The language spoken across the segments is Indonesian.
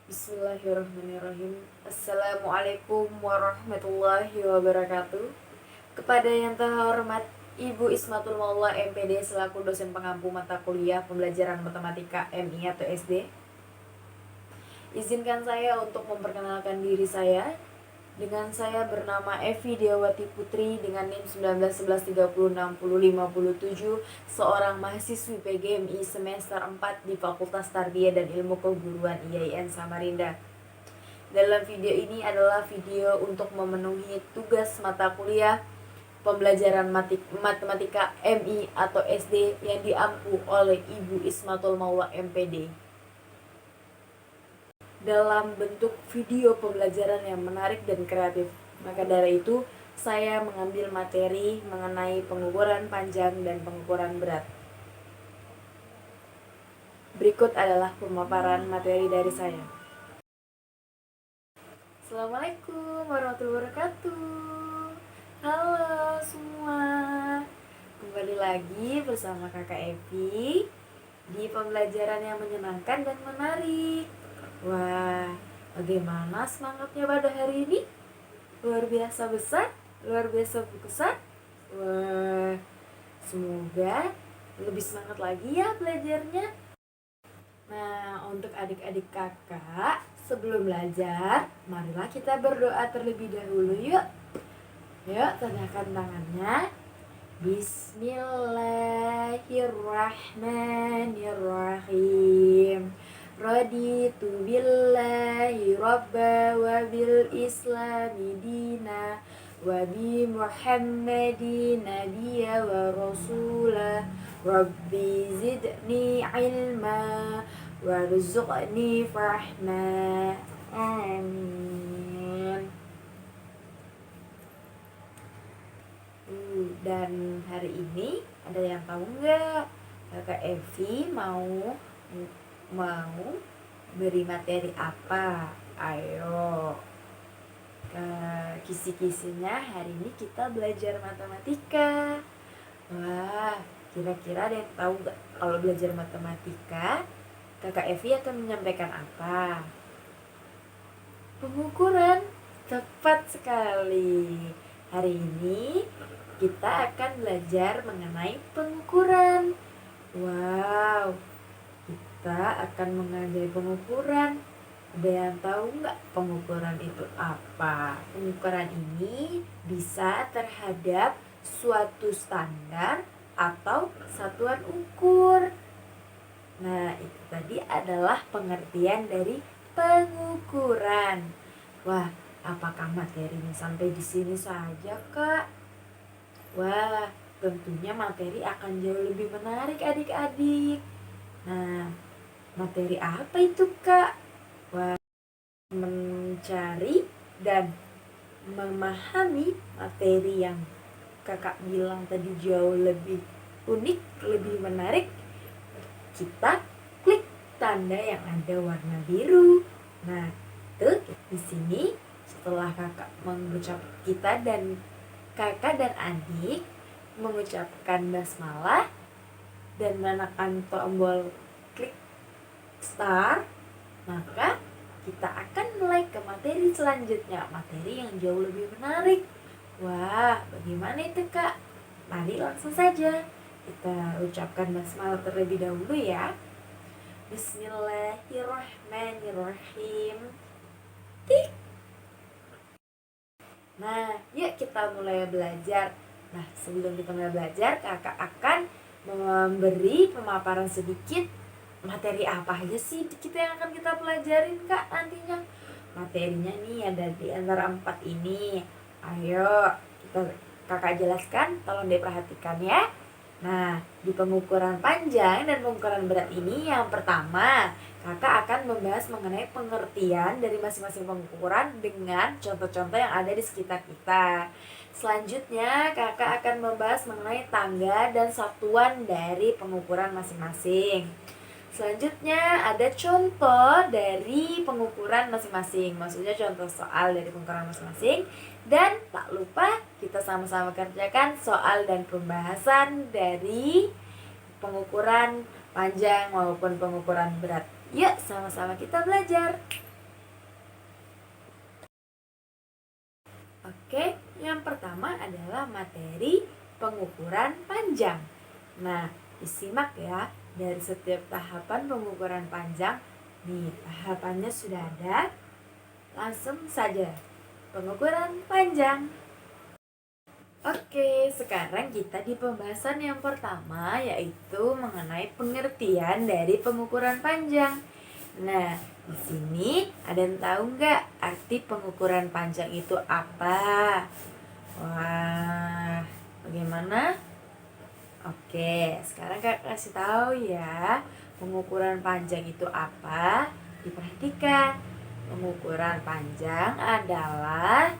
Bismillahirrahmanirrahim. Assalamualaikum warahmatullahi wabarakatuh. Kepada yang terhormat Ibu Ismatul Maula MPD selaku dosen pengampu mata kuliah pembelajaran matematika MI atau SD, izinkan saya untuk memperkenalkan diri saya. Dengan saya bernama Evi Diawati Putri dengan NIM 1911306057, seorang mahasiswi PGMI semester 4 di Fakultas Tarbiyah dan Ilmu Keguruan IAIN Samarinda. Dalam video ini adalah video untuk memenuhi tugas mata kuliah pembelajaran matematika MI atau SD yang diampu oleh Ibu Ismatul Maula MPD. Dalam bentuk video pembelajaran yang menarik dan kreatif. Maka dari itu, saya mengambil materi mengenai pengukuran panjang dan pengukuran berat. Berikut adalah pemaparan materi dari saya. Assalamualaikum warahmatullahi wabarakatuh. Halo semua. Kembali lagi bersama Kakak Evi di pembelajaran yang menyenangkan dan menarik. Wah, bagaimana semangatnya pada hari ini? Luar biasa besar, luar biasa besar. Wah, semoga lebih semangat lagi ya belajarnya. Nah, untuk adik-adik kakak, sebelum belajar, marilah kita berdoa terlebih dahulu yuk. Yuk, tandahkan tangannya. Bismillahirrahmanirrahim. Raditu billahi rabba wa bil islami dina wa bi muhammadin nabiyya wa rasula. Rabbi zidni ilma warzuqni fahma. Amin. Dan hari ini ada yang tahu nggak? Kakak Evi mau beri materi apa? Ayo, kisi-kisinya hari ini kita belajar matematika. Wah, kira-kira ada yang tahu nggak kalau belajar matematika Kakak Evi akan menyampaikan apa? Pengukuran. Tepat sekali. Hari ini kita akan belajar mengenai pengukuran. Wow, kita akan mengajari pengukuran. Ada yang tahu nggak pengukuran itu apa? Pengukuran ini bisa terhadap suatu standar atau satuan ukur. Nah, itu tadi adalah pengertian dari pengukuran. Wah, apakah materinya sampai di sini saja, Kak? Wah, tentunya materi akan jauh lebih menarik adik-adik. Nah, materi apa itu, Kak? Wah, mencari dan memahami materi yang Kakak bilang tadi jauh lebih unik, lebih menarik. Kita klik tanda yang ada warna biru. Nah, tuh di sini setelah kakak mengucap kita dan kakak dan adik mengucapkan basmalah dan menekan tombol klik start, maka kita akan mulai ke materi selanjutnya, materi yang jauh lebih menarik. Wah, bagaimana itu, Kak? Mari langsung saja kita ucapkan basmalah terlebih dahulu ya. Bismillahirrahmanirrahim. Tik. Nah, yuk kita mulai belajar. Nah, sebelum kita mulai belajar, kakak akan memberi pemaparan sedikit materi apa aja sih kita yang akan kita pelajarin, Kak, nantinya. Materinya nih ada di antara 4 ini. Ayo, kakak jelaskan, tolong diperhatikan ya. Nah, di pengukuran panjang dan pengukuran berat ini, yang pertama, kakak akan membahas mengenai pengertian dari masing-masing pengukuran dengan contoh-contoh yang ada di sekitar kita. Selanjutnya, kakak akan membahas mengenai tangga dan satuan dari pengukuran masing-masing. Selanjutnya ada contoh dari pengukuran masing-masing, maksudnya contoh soal dari pengukuran masing-masing. Dan tak lupa kita sama-sama kerjakan soal dan pembahasan dari pengukuran panjang maupun pengukuran berat. Yuk sama-sama kita belajar. Oke, yang pertama adalah materi pengukuran panjang. Nah, disimak ya dari setiap tahapan pengukuran panjang. Nih, tahapannya sudah ada. Langsung saja. Pengukuran panjang. Oke, sekarang kita di pembahasan yang pertama, yaitu mengenai pengertian dari pengukuran panjang. Nah, di sini ada yang tahu nggak arti pengukuran panjang itu apa? Wah, bagaimana? Oke, sekarang Kak kasih tahu ya, pengukuran panjang itu apa? Diperhatikan. Pengukuran panjang adalah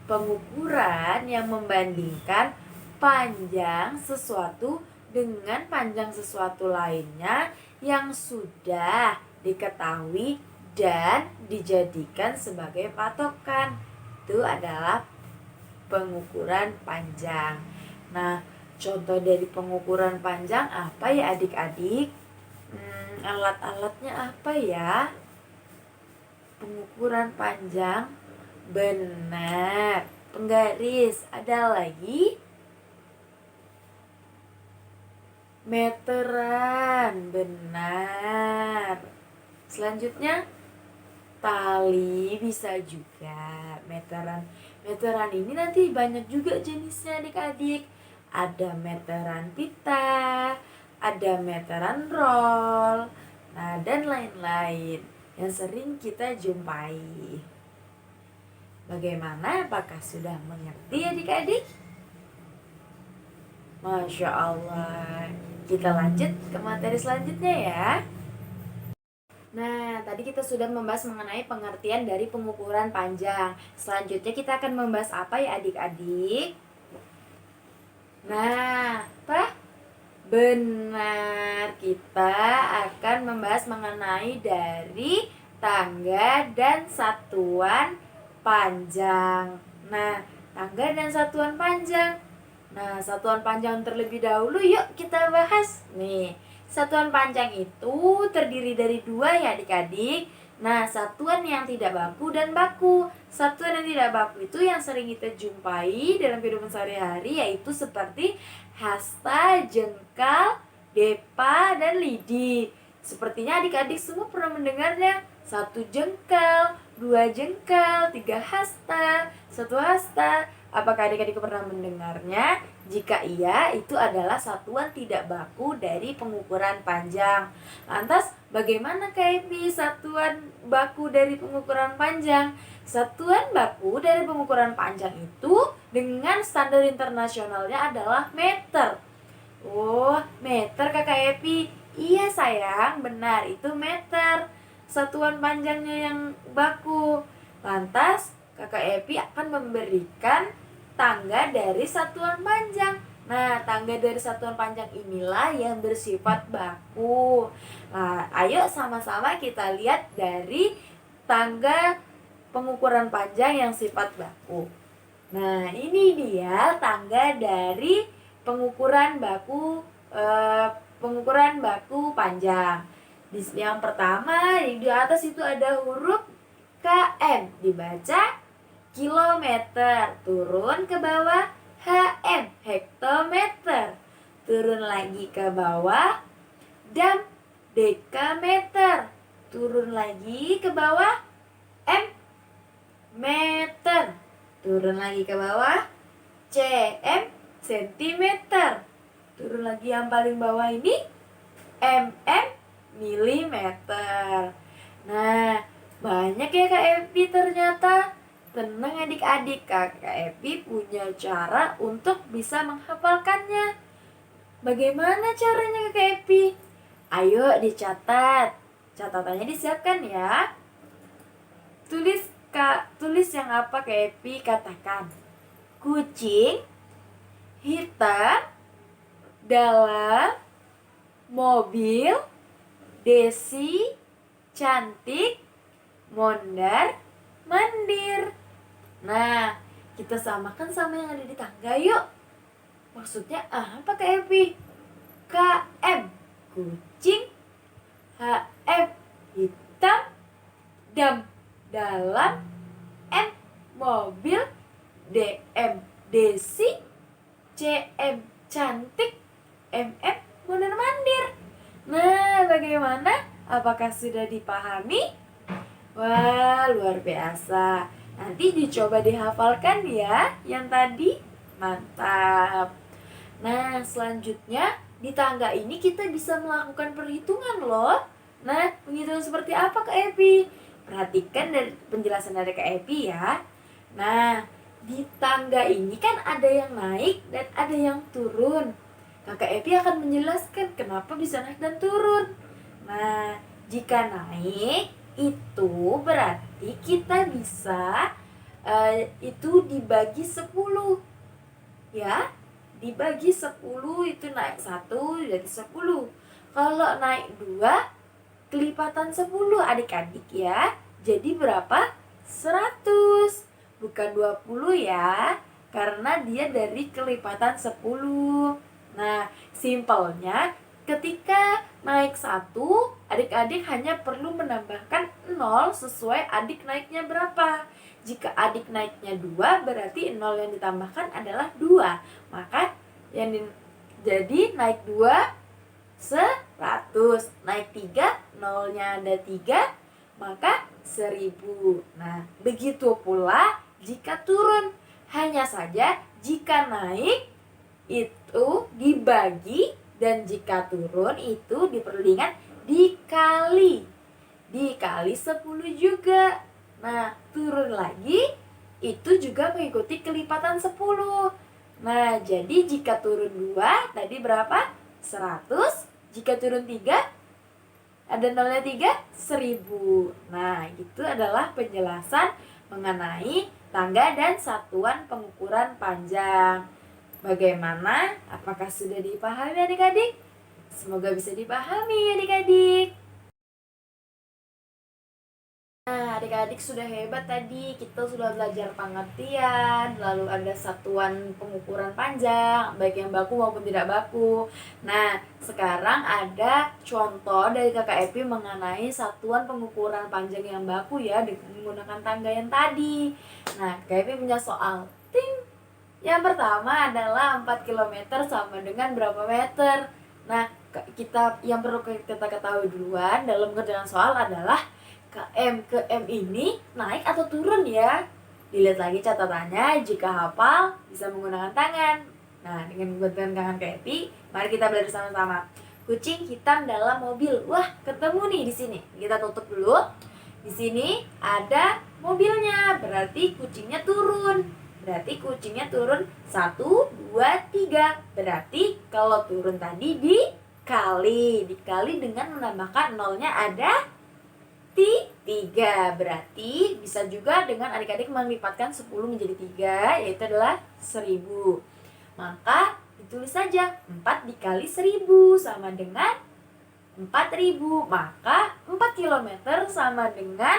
pengukuran yang membandingkan panjang sesuatu dengan panjang sesuatu lainnya yang sudah diketahui dan dijadikan sebagai patokan. Itu adalah pengukuran panjang. Nah, contoh dari pengukuran panjang apa ya adik-adik? Alat-alatnya apa ya? Pengukuran panjang. Benar, penggaris. Ada lagi meteran. Benar. Selanjutnya tali bisa juga. Meteran ini nanti banyak juga jenisnya adik-adik. Ada meteran pita, ada meteran roll, nah dan lain-lain yang sering kita jumpai. Bagaimana? Apakah sudah mengerti adik-adik? Masya Allah. Kita lanjut ke materi selanjutnya ya. Nah, tadi kita sudah membahas mengenai pengertian dari pengukuran panjang. Selanjutnya kita akan membahas apa ya adik-adik? Nah, apa? Benar, kita akan membahas mengenai dari tangga dan satuan panjang. Nah, tangga dan satuan panjang. Nah, satuan panjang terlebih dahulu yuk kita bahas. Nih, satuan panjang itu terdiri dari dua ya adik-adik. Nah, satuan yang tidak baku dan baku. Satuan yang tidak baku itu yang sering kita jumpai dalam kehidupan sehari-hari, yaitu seperti hasta, jengkal, depa, dan lidi. Sepertinya adik-adik semua pernah mendengarnya. 1 jengkal, 2 jengkal, 3 hasta, 1 hasta. Apakah adik-adik pernah mendengarnya? Jika iya, itu adalah satuan tidak baku dari pengukuran panjang. Lantas, bagaimana KIP satuan baku dari pengukuran panjang? Satuan baku dari pengukuran panjang itu dengan standar internasionalnya adalah meter. Oh, meter Kakak Epi. Iya sayang, benar itu meter. Satuan panjangnya yang baku. Lantas, Kakak Epi akan memberikan tangga dari satuan panjang. Nah, tangga dari satuan panjang inilah yang bersifat baku. Nah, ayo sama-sama kita lihat dari tangga pengukuran panjang yang sifat baku. Nah, ini dia tangga dari pengukuran baku panjang. Yang pertama di atas itu ada huruf KM, dibaca kilometer. Turun ke bawah HM, hektometer. Turun lagi ke bawah dam, dekameter. Turun lagi ke bawah M, meter. Turun lagi ke bawah cm, sentimeter. Turun lagi yang paling bawah ini mm, milimeter. Nah, banyak ya Kak Epi ternyata. Tenang adik-adik, Kak Epi punya cara untuk bisa menghafalkannya. Bagaimana caranya Kak Epi? Ayo dicatat. Catatannya disiapkan ya. Tulis yang apa Kak Epi? Katakan. Kucing hitam dalam mobil Desi cantik mondar mandir. Nah, kita samakan sama yang ada di tangga yuk. Maksudnya apa Kak Epi? KM kucing, HM hitam, dam dalam, M mobil, DM Desi, CM cantik, MM mondar-mandir. Nah, bagaimana? Apakah sudah dipahami? Wah, luar biasa. Nanti dicoba dihafalkan ya yang tadi. Mantap. Nah, selanjutnya di tangga ini kita bisa melakukan perhitungan loh. Nah, menghitung seperti apa Kak Epi? Perhatikan dari penjelasan dari Kak Epi ya. Nah, di tangga ini kan ada yang naik dan ada yang turun. Kakak Epi akan menjelaskan kenapa bisa naik dan turun. Nah, jika naik itu berarti kita bisa itu dibagi 10. Ya, dibagi 10 itu naik 1 jadi 10. Kalau naik 2 kelipatan 10 adik-adik ya. Jadi berapa? 100. Bukan 20 ya. Karena dia dari kelipatan 10. Nah, simpelnya ketika naik 1, adik-adik hanya perlu menambahkan 0 sesuai adik naiknya berapa. Jika adik naiknya 2, berarti 0 yang ditambahkan adalah 2. Maka yang jadi naik 2 100, naik 3 nolnya ada 3, maka 1000. Nah, begitu pula jika turun. Hanya saja jika naik itu dibagi dan jika turun itu diperlukan dikali 10 juga. Nah, turun lagi itu juga mengikuti kelipatan 10. Nah, jadi jika turun 2 tadi berapa? 100. Jika turun 3 ada nolnya 3, 1000. Nah, itu adalah penjelasan mengenai tangga dan satuan pengukuran panjang. Bagaimana? Apakah sudah dipahami adik-adik? Semoga bisa dipahami adik-adik. Nah, adik-adik sudah hebat tadi. Kita sudah belajar pengertian, lalu ada satuan pengukuran panjang, baik yang baku maupun tidak baku. Nah, sekarang ada contoh dari Kakak Epi mengenai satuan pengukuran panjang yang baku ya, menggunakan tangga yang tadi. Nah, Kakak Epi punya soal. Ting! Yang pertama adalah 4 km sama dengan berapa meter? Nah, kita yang perlu kita ketahui duluan dalam mengerjakan soal adalah KM ke M ini naik atau turun ya. Dilihat lagi catatannya, jika hafal bisa menggunakan tangan. Nah, dengan menggunakan tangan Epi, mari kita belajar sama-sama. Kucing hitam dalam mobil. Wah, ketemu nih di sini. Kita tutup dulu. Di sini ada mobilnya, berarti kucingnya turun. Berarti kucingnya turun 1, 2, 3. Berarti kalau turun tadi dikali dengan menambahkan nolnya ada 3. Berarti bisa juga dengan adik-adik melipatkan 10 menjadi 3, yaitu adalah 1000. Maka ditulis saja 4 dikali 1000 sama dengan 4000. Maka 4 km sama dengan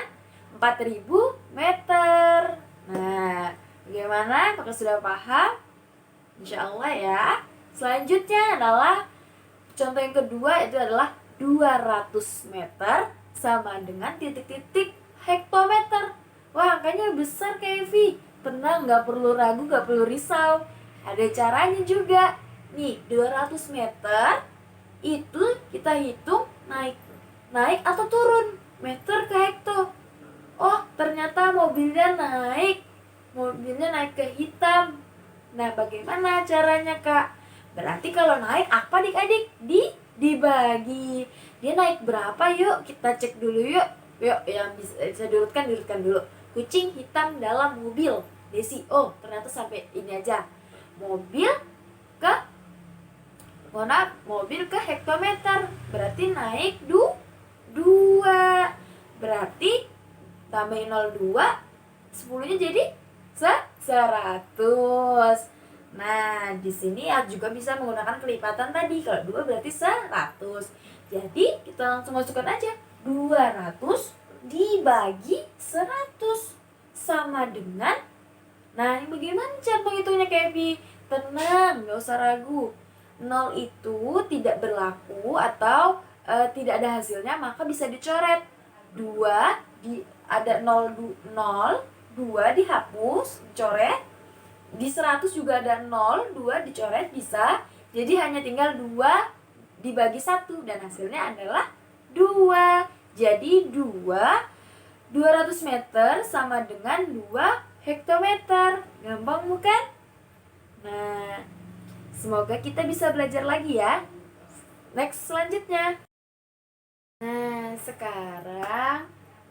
4000 meter. Nah, bagaimana? Apakah sudah paham? Insya Allah ya. Selanjutnya adalah contoh yang kedua, itu adalah 200 meter sama dengan titik-titik hektometer. Wah, angkanya besar Kak Evi. Tenang, gak perlu ragu, gak perlu risau. Ada caranya juga. Nih, 200 meter itu kita hitung naik atau turun meter ke hekto. Oh, ternyata mobilnya naik ke hitam. Nah, bagaimana caranya Kak? Berarti kalau naik apa adik-adik? Dibagi. Dia naik berapa? Yuk kita cek dulu yuk. Yuk, yang bisa diurutkan dulu. Kucing hitam dalam mobil. Desi, oh ternyata sampai ini aja. Mobil ke hektometer. Berarti naik 2. Berarti tambahin 02, 10-nya jadi 100. Nah, di sini juga bisa menggunakan kelipatan tadi. Kalau 2 berarti 100. Jadi, kita langsung masukkan aja. 200 dibagi 100 sama dengan, nah, ini bagaimana cara menghitungnya, Kevi? Tenang, gak usah ragu. 0 itu tidak berlaku atau tidak ada hasilnya, maka bisa dicoret. 2 ada 0, 2 dihapus, dicoret. Di 100 juga ada 0, 2 dicoret bisa. Jadi hanya tinggal 2 dibagi 1 dan hasilnya adalah 2. Jadi 200 meter sama dengan 2 hektometer. Gampang bukan? Nah, semoga kita bisa belajar lagi ya. Next selanjutnya. Nah, sekarang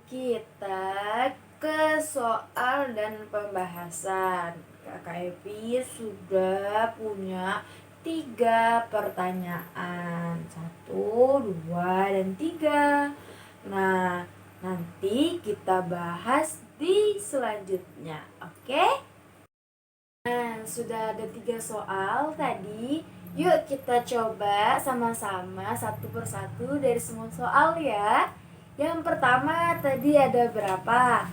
kita ke soal dan pembahasan. Kakak Evi sudah punya 3 pertanyaan. 1, 2, dan 3. Nah, nanti kita bahas di selanjutnya. Oke? Nah, sudah ada 3 soal tadi. Yuk kita coba sama-sama satu persatu dari semua soal ya. Yang pertama tadi ada berapa?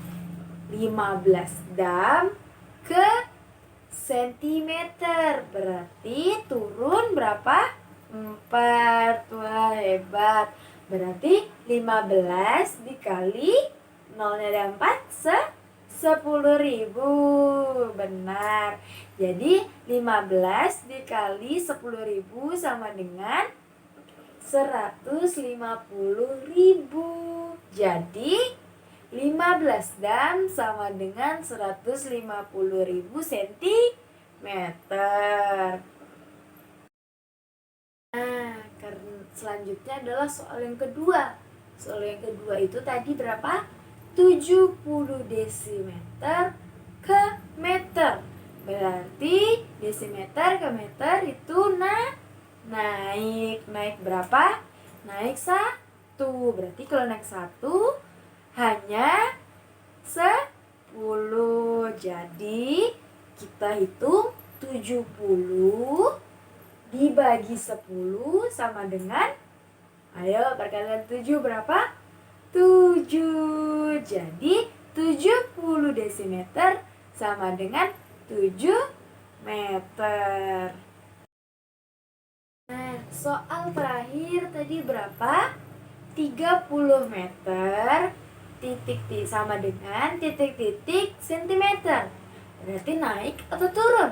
15 dam ke sentimeter. Berarti turun berapa? 4. Wah, hebat. Berarti 15 dikali 0-nya ada 4 10.000. Benar. Jadi 15 dikali 10.000 sama dengan 150.000. Jadi 15 dam sama dengan 150.000 sentimeter. Nah, selanjutnya adalah soal yang kedua. Soal yang kedua itu tadi berapa? 70 desimeter ke meter. Berarti desimeter ke meter itu naik berapa? Naik 1. Berarti kalau naik 1 hanya 10. Jadi kita hitung 70 dibagi 10 sama dengan, ayo perkalian 7 berapa? 7. Jadi 70 desimeter sama dengan 7 meter. Nah, soal terakhir tadi berapa? 30 meter titik sama dengan titik sentimeter. Berarti naik atau turun?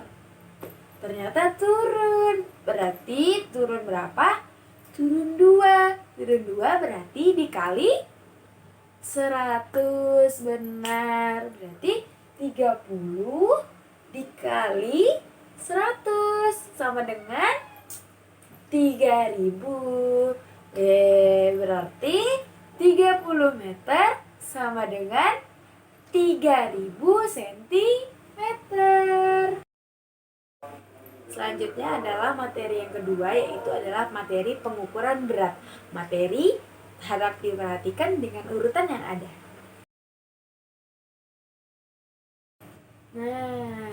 Ternyata turun. Berarti turun berapa? Turun 2. Turun 2 berarti dikali 100. Benar. Berarti 30 dikali 100 sama dengan 3.000. Berarti 30 meter sama dengan 3.000 cm. Selanjutnya adalah materi yang kedua, yaitu adalah materi pengukuran berat. Materi harap diperhatikan dengan urutan yang ada. Nah,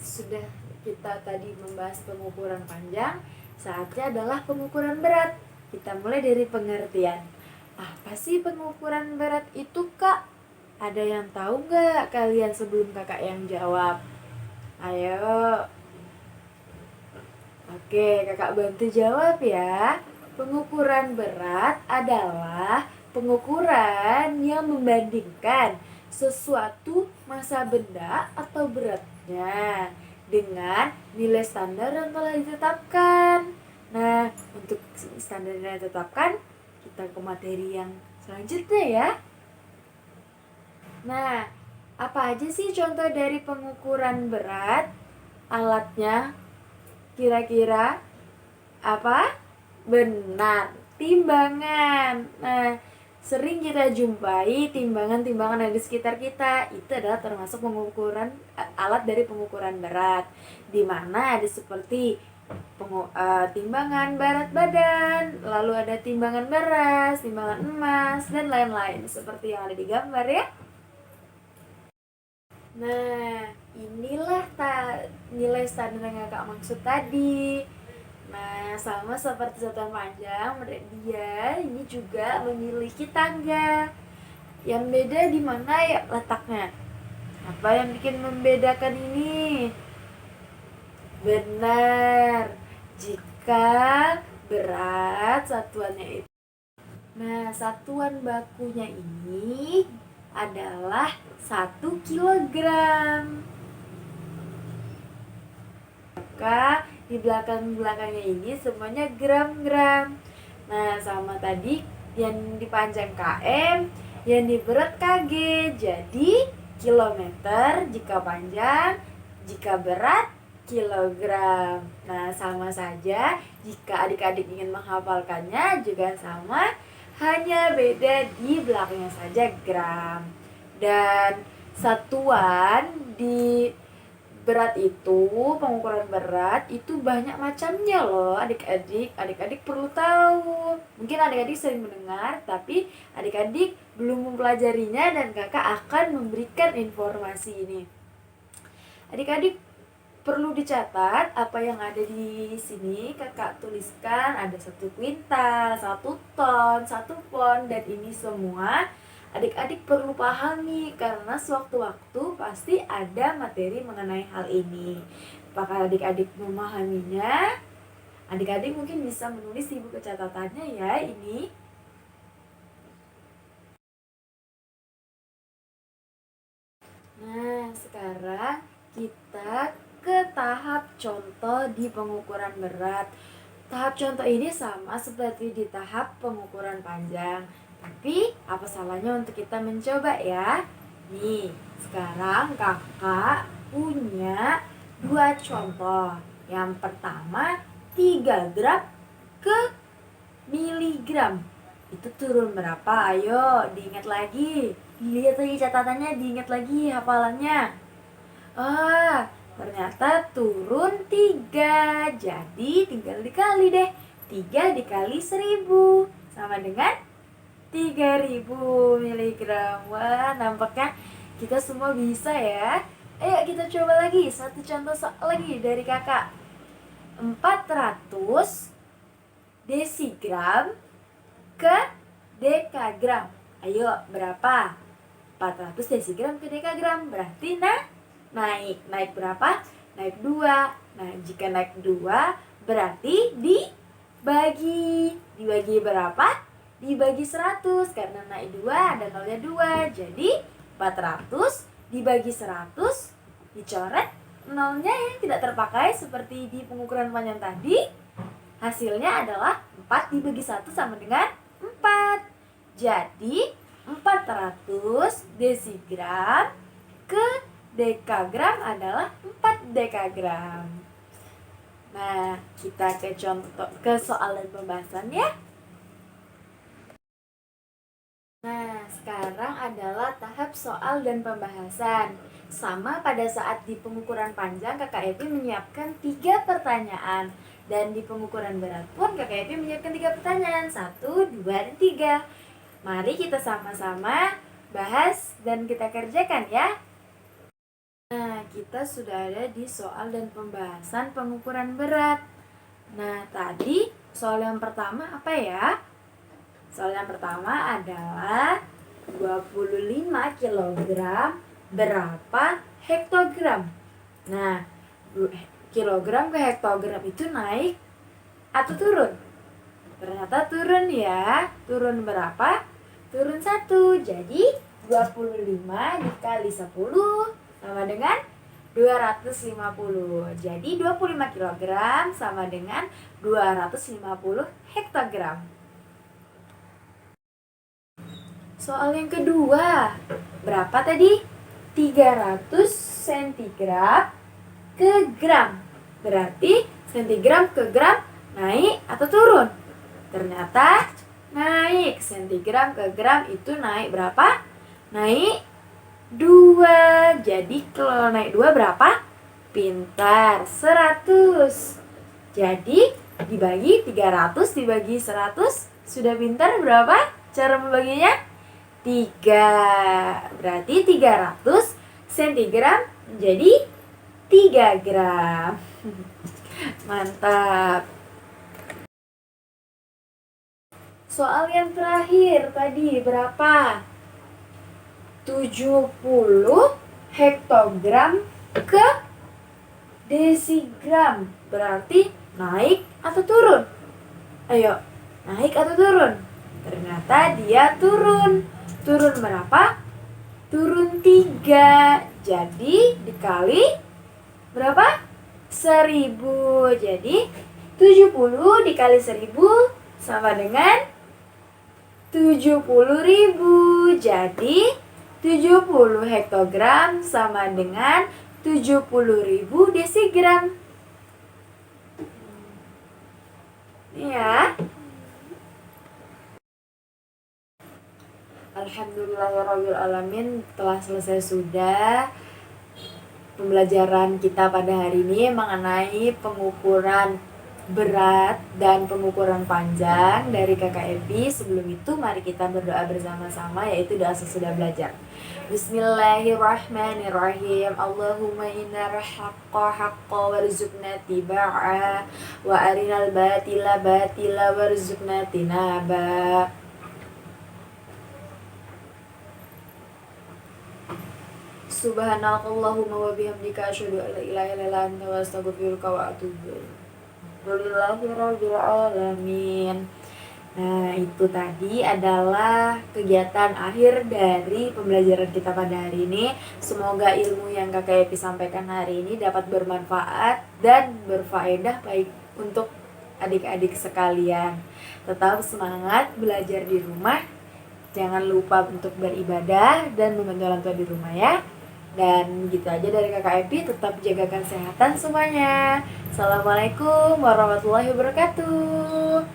sudah kita tadi membahas pengukuran panjang, saatnya adalah pengukuran berat. Kita mulai dari pengertian. Apa sih pengukuran berat itu, Kak? Ada yang tahu nggak kalian sebelum kakak yang jawab? Ayo. Oke, kakak bantu jawab ya. Pengukuran berat adalah pengukuran yang membandingkan sesuatu massa benda atau beratnya dengan nilai standar yang telah ditetapkan. Nah, untuk standar yang ditetapkan, kita ke materi yang selanjutnya ya. Nah, apa aja sih contoh dari pengukuran berat? Alatnya kira-kira apa? Benar, timbangan. Nah, sering kita jumpai timbangan-timbangan yang di sekitar kita. Itu adalah termasuk pengukuran alat dari pengukuran berat. Di mana ada seperti timbangan berat badan, lalu ada timbangan beras, timbangan emas, dan lain-lain seperti yang ada di gambar ya. Nah, inilah nilai standar yang kakak maksud tadi. Nah, sama seperti satuan panjang, dia ini juga memiliki tangga. Yang beda di mana ya letaknya? Apa yang bikin membedakan ini? Benar, jika berat satuannya itu. Nah, satuan bakunya ini adalah 1 kilogram. maka di belakang-belakangnya ini semuanya gram-gram. Nah, sama tadi yang dipanjang km, yang diberat kg. Jadi kilometer jika panjang, jika berat kilogram. Nah, sama saja jika adik-adik ingin menghafalkannya juga sama, hanya beda di belakangnya saja gram. Dan satuan di berat itu, pengukuran berat itu banyak macamnya loh adik-adik. Adik-adik perlu tahu. Mungkin adik-adik sering mendengar, tapi adik-adik belum mempelajarinya dan kakak akan memberikan informasi ini. Adik-adik perlu dicatat apa yang ada di sini. Kakak tuliskan ada 1 kuintal, 1 ton, 1 pon, dan ini semua adik-adik perlu pahami karena sewaktu-waktu pasti ada materi mengenai hal ini. Apakah adik-adik memahaminya? Adik-adik mungkin bisa menulis di buku catatannya ya ini. Nah, sekarang kita ke tahap contoh di pengukuran berat. Tahap contoh ini sama seperti di tahap pengukuran panjang. Tapi apa salahnya untuk kita mencoba ya? Nih, sekarang kakak punya 2 contoh. Yang pertama 3 gram ke miligram. Itu turun berapa? Ayo diingat lagi. Dilihat lagi catatannya, diingat lagi hafalannya. Ternyata turun 3. Jadi tinggal dikali deh. 3 dikali 1000 sama dengan 3000 miligram. Wah, nampaknya kita semua bisa ya. Ayo kita coba lagi. 1 contoh soal lagi dari kakak. 400 desigram ke dekagram. Ayo, berapa? 400 desigram ke dekagram. Berarti naik berapa? Naik 2. Nah, jika naik 2 berarti dibagi berapa? Dibagi 100 karena naik 2 ada nolnya 2. Jadi 400 dibagi 100 dicoret nolnya yang tidak terpakai seperti di pengukuran panjang tadi. Hasilnya adalah 4 dibagi 1 sama dengan 4. Jadi 400 desigram ke dekagram adalah 4 dekagram. Nah, kita ke soal dan pembahasan ya. Nah, sekarang adalah tahap soal dan pembahasan. Sama pada saat di pengukuran panjang, Kakak Evi menyiapkan 3 pertanyaan. Dan di pengukuran berat pun Kakak Evi menyiapkan 3 pertanyaan. 1, 2, dan 3. Mari kita sama-sama bahas dan kita kerjakan ya. Nah, kita sudah ada di soal dan pembahasan pengukuran berat. Nah, tadi soal yang pertama apa ya? Soal yang pertama adalah 25 kg berapa hektogram. Nah, kilogram ke hektogram itu naik atau turun? Ternyata turun ya. Turun berapa? Turun 1. Jadi 25 dikali 10 sama dengan 250. Jadi 25 kg sama dengan 250 hektogram. Soal yang kedua, berapa tadi? 300 centigram ke gram. Berarti centigram ke gram naik atau turun? Ternyata naik. Centigram ke gram itu naik berapa? Naik 2. Jadi kalau naik 2 berapa? Pintar, 100. Jadi dibagi 300 dibagi 100. Sudah pintar berapa cara membaginya? 3. Berarti 300 centigram menjadi 3 gram. Mantap. Soal yang terakhir tadi berapa? 70 hektogram ke desigram. Berarti naik atau turun? Ayo, naik atau turun? Ternyata dia turun. Turun berapa? Turun 3. Jadi dikali berapa? 1000. Jadi 70 dikali 1000 sama dengan 70.000. Jadi 70 hektogram sama dengan 70.000 desigram. Ya. Alhamdulillahirrahmanirrahim, telah selesai sudah pembelajaran kita pada hari ini mengenai pengukuran berat dan pengukuran panjang dari Kakak Epi. Sebelum itu mari kita berdoa bersama-sama, yaitu doa sesudah belajar. Bismillahirrahmanirrahim. Allahumma inna haqqa warzuqna tiba'a wa arinal batila warzuqna tinaba. Subhanakallahumma wa bihamdika asyhadu an la ilaha illa anta wa astaghfiruka wa atubu ilaik. Nah, itu tadi adalah kegiatan akhir dari pembelajaran kita pada hari ini. Semoga ilmu yang Kakak Epi sampaikan hari ini dapat bermanfaat dan berfaedah baik untuk adik-adik sekalian. Tetap semangat belajar di rumah. Jangan lupa untuk beribadah dan membantu orang tua di rumah ya. Dan gitu aja dari Kakak Epi, tetap jaga kesehatan semuanya. Assalamualaikum warahmatullahi wabarakatuh.